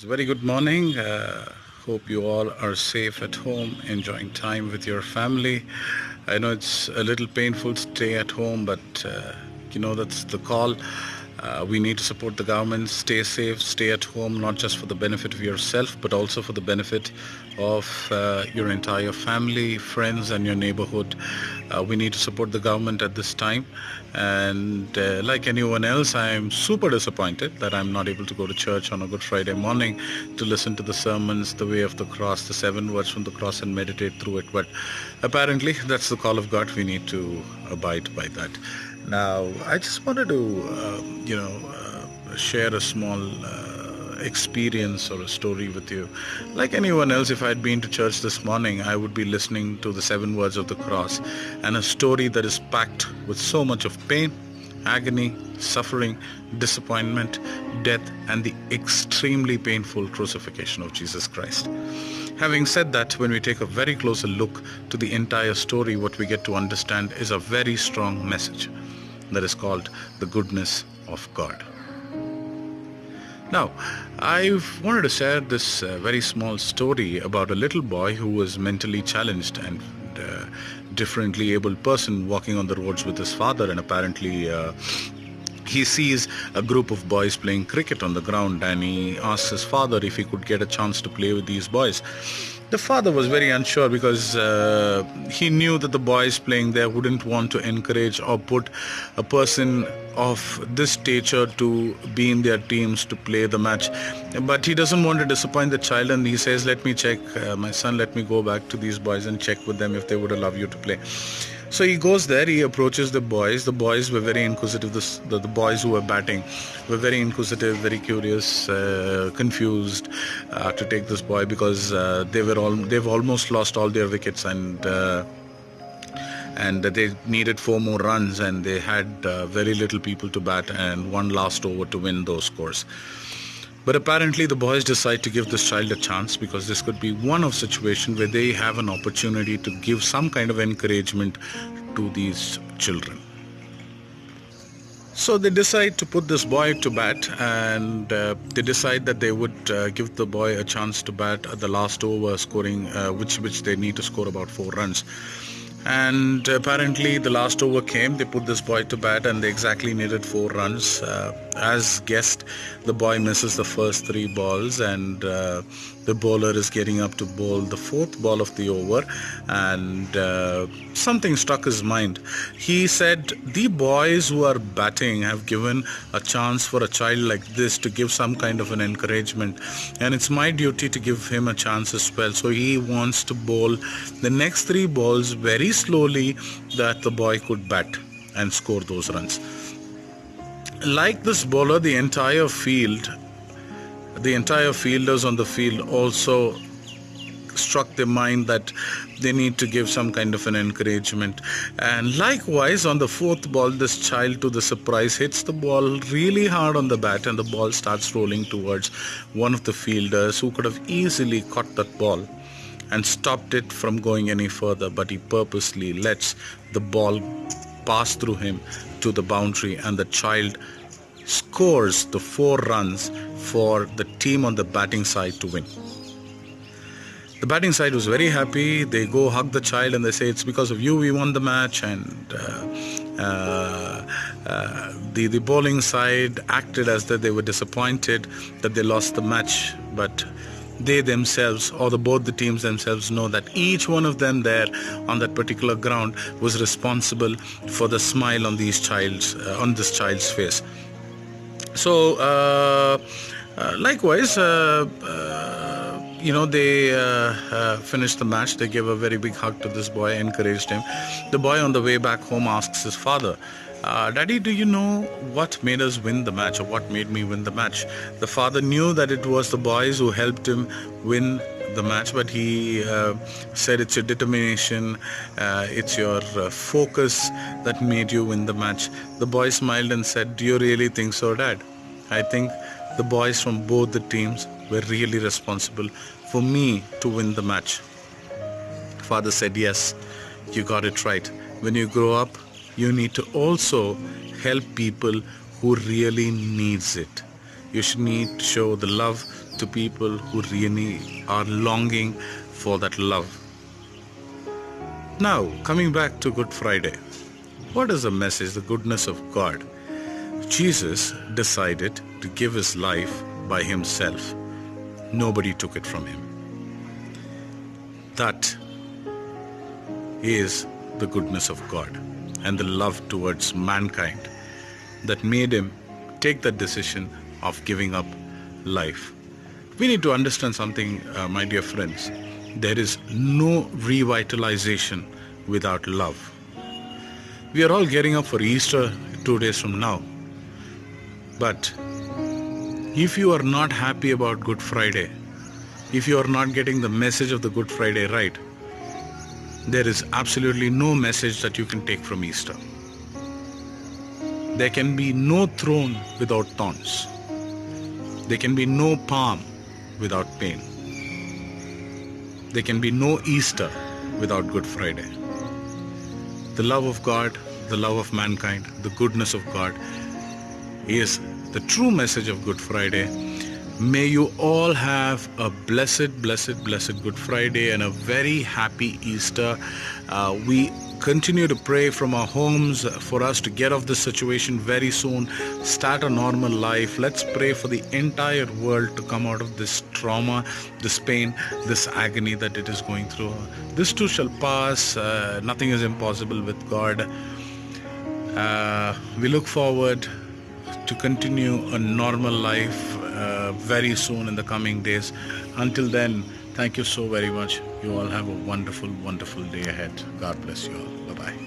Very good morning. Hope you all are safe at home, enjoying time with your family. I know it's a little painful to stay at home, but that's the call. We need to support the government, stay safe, stay at home, not just for the benefit of yourself, but also for the benefit of your entire family, friends, and your neighborhood. We need to support the government at this time. And like anyone else, I am super disappointed that I'm not able to go to church on a Good Friday morning to listen to the sermons, the way of the cross, the 7 words from the cross, and meditate through it. But apparently, that's the call of God. We need to abide by that. Now, I just wanted to, share a small experience or a story with you. Like anyone else, if I had been to church this morning, I would be listening to the 7 words of the cross and a story that is packed with so much of pain, agony, suffering, disappointment, death, and the extremely painful crucifixion of Jesus Christ. Having said that, when we take a very closer look to the entire story, what we get to understand is a very strong message that is called the goodness of God. Now, I've wanted to share this very small story about a little boy who was mentally challenged and differently abled person walking on the roads with his father, and apparently he sees a group of boys playing cricket on the ground, and he asks his father if he could get a chance to play with these boys. The father was very unsure because he knew that the boys playing there wouldn't want to encourage or put a person of this stature to be in their teams to play the match. But he doesn't want to disappoint the child, and he says, let me check, my son, let me go back to these boys and check with them if they would allow you to play. So he goes there, he approaches the boys. The boys were very inquisitive. The boys who were batting were very inquisitive, very curious, confused to take this boy because they've almost lost all their wickets, and they needed 4 more runs, and they had very little people to bat and one last over to win those scores. But apparently the boys decide to give this child a chance because this could be one of situation where they have an opportunity to give some kind of encouragement to these children. So they decide to put this boy to bat, and they decide that they would give the boy a chance to bat at the last over, scoring which they need to score about 4 runs. And apparently the last over came, they put this boy to bat, and they exactly needed 4 runs. As guessed, the boy misses the first 3 balls, and the bowler is getting up to bowl the 4th ball of the over, and something struck his mind. He said, the boys who are batting have given a chance for a child like this to give some kind of an encouragement, and it's my duty to give him a chance as well. So he wants to bowl the next 3 balls very slowly, that the boy could bat and score those runs. Like this bowler, the entire fielders on the field also struck their mind that they need to give some kind of an encouragement. And likewise, on the 4th ball, this child, to the surprise, hits the ball really hard on the bat, and the ball starts rolling towards one of the fielders who could have easily caught that ball and stopped it from going any further, but he purposely lets the ball pass through him to the boundary, and the child scores the 4 runs for the team on the batting side to win. The batting side was very happy. They go hug the child and they say, it's because of you we won the match. And the bowling side acted as though they were disappointed that they lost the match, but they themselves, or both the teams themselves, know that each one of them there on that particular ground was responsible for the smile on this child's face. So likewise, they finished the match. They gave a very big hug to this boy, encouraged him. The boy on the way back home asks his father, Daddy, do you know what made us win the match, or what made me win the match? The father knew that it was the boys who helped him win the match, but he said it's your determination, it's your focus that made you win the match. The boy smiled and said, do you really think so, Dad? I think the boys from both the teams were really responsible for me to win the match. Father said, yes, you got it right. When you grow up, you need to also help people who really needs it. You should need to show the love to people who really are longing for that love. Now, coming back to Good Friday. What is the message, the goodness of God? Jesus decided to give his life by himself. Nobody took it from him. That is the goodness of God and the love towards mankind that made him take that decision of giving up life. We need to understand something, my dear friends. There is no revitalization without love. We are all getting up for Easter 2 days from now. But if you are not happy about Good Friday, if you are not getting the message of the Good Friday right, there is absolutely no message that you can take from Easter. There can be no throne without thorns. There can be no palm without pain. There can be no Easter without Good Friday. The love of God, the love of mankind, the goodness of God is the true message of Good Friday. May you all have a blessed, blessed, blessed Good Friday and a very happy Easter. We continue to pray from our homes for us to get off this situation very soon, start a normal life. Let's pray for the entire world to come out of this trauma, this pain, this agony that it is going through. This too shall pass. Nothing is impossible with God. We look forward to continue a normal life very soon in the coming days. Until then, thank you so very much. You all have a wonderful, wonderful day ahead. God bless you all. Bye-bye.